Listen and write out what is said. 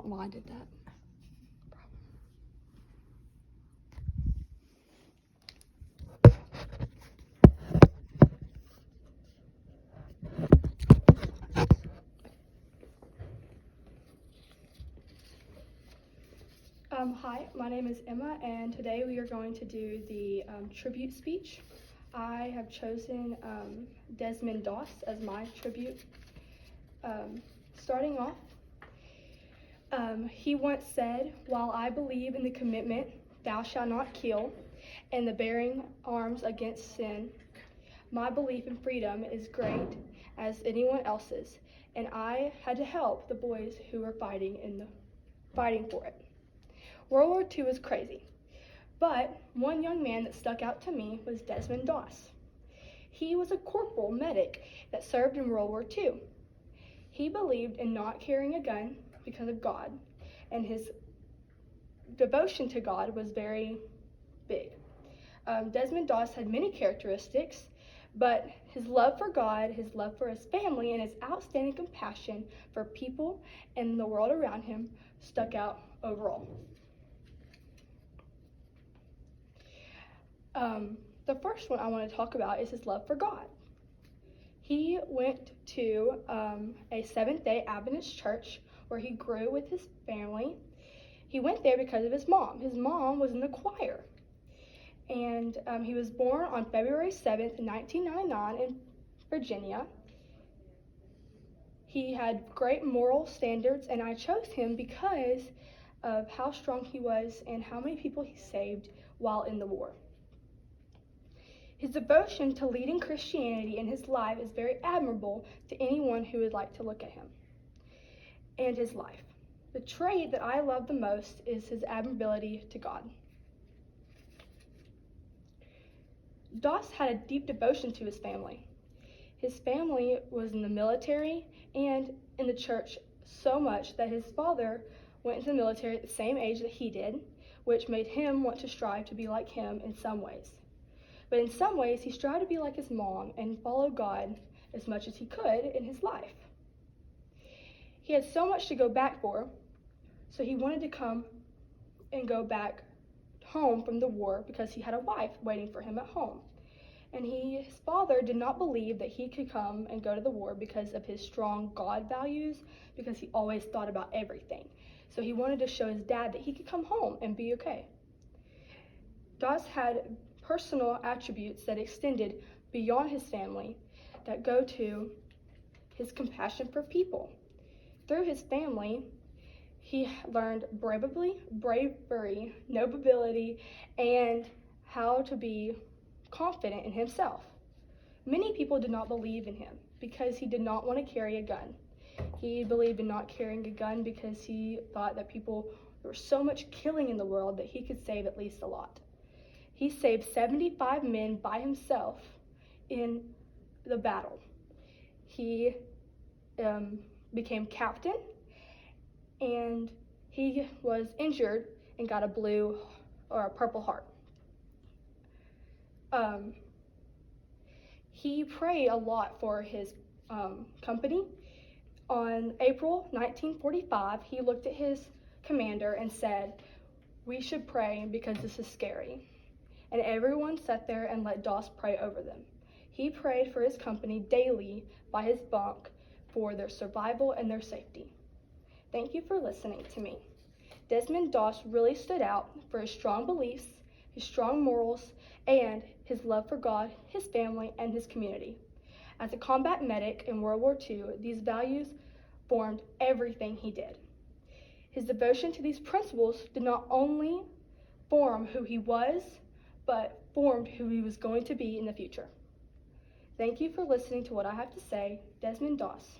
don't know why I did that. Hi, my name is Emma, and today we are going to do the tribute speech. I have chosen Desmond Doss as my tribute. Starting off, he once said, "While I believe in the commitment, thou shalt not kill, and the bearing arms against sin, my belief in freedom is great as anyone else's, and I had to help the boys who were fighting for it." World War II was crazy, but one young man that stuck out to me was Desmond Doss. He was a corporal medic that served in World War II. He believed in not carrying a gun because of God, and his devotion to God was very big. Desmond Doss had many characteristics, but his love for God, his love for his family, and his outstanding compassion for people and the world around him stuck out overall. The first one I want to talk about is his love for God. He went to a Seventh-day Adventist church where he grew with his family. He went there because of his mom. His mom was in the choir. And he was born on February 7th, 1999 in Virginia. He had great moral standards, and I chose him because of how strong he was and how many people he saved while in the war. His devotion to leading Christianity in his life is very admirable to anyone who would like to look at him and his life. The trait that I love the most is his admirability to God. Doss had a deep devotion to his family. His family was in the military and in the church so much that his father went into the military at the same age that he did, which made him want to strive to be like him in some ways. But in some ways, he strived to be like his mom and follow God as much as he could in his life. He had so much to go back for, so he wanted to come and go back home from the war because he had a wife waiting for him at home. And his father did not believe that he could come and go to the war because of his strong God values, because he always thought about everything. So he wanted to show his dad that he could come home and be okay. Doss had personal attributes that extended beyond his family that go to his compassion for people. Through his family, he learned bravery, nobility, and how to be confident in himself. Many people did not believe in him because he did not want to carry a gun. He believed in not carrying a gun because he thought that there was so much killing in the world that he could save at least a lot. He saved 75 men by himself in the battle. He became captain, and he was injured and got a blue or a purple heart. He prayed a lot for his company. On April 1945, he looked at his commander and said, "We should pray because this is scary." And everyone sat there and let Doss pray over them. He prayed for his company daily by his bunk for their survival and their safety. Thank you for listening to me. Desmond Doss really stood out for his strong beliefs, his strong morals, and his love for God, his family, and his community. As a combat medic in World War II, these values formed everything he did. His devotion to these principles did not only form who he was, but formed who he was going to be in the future. Thank you for listening to what I have to say. Desmond Doss.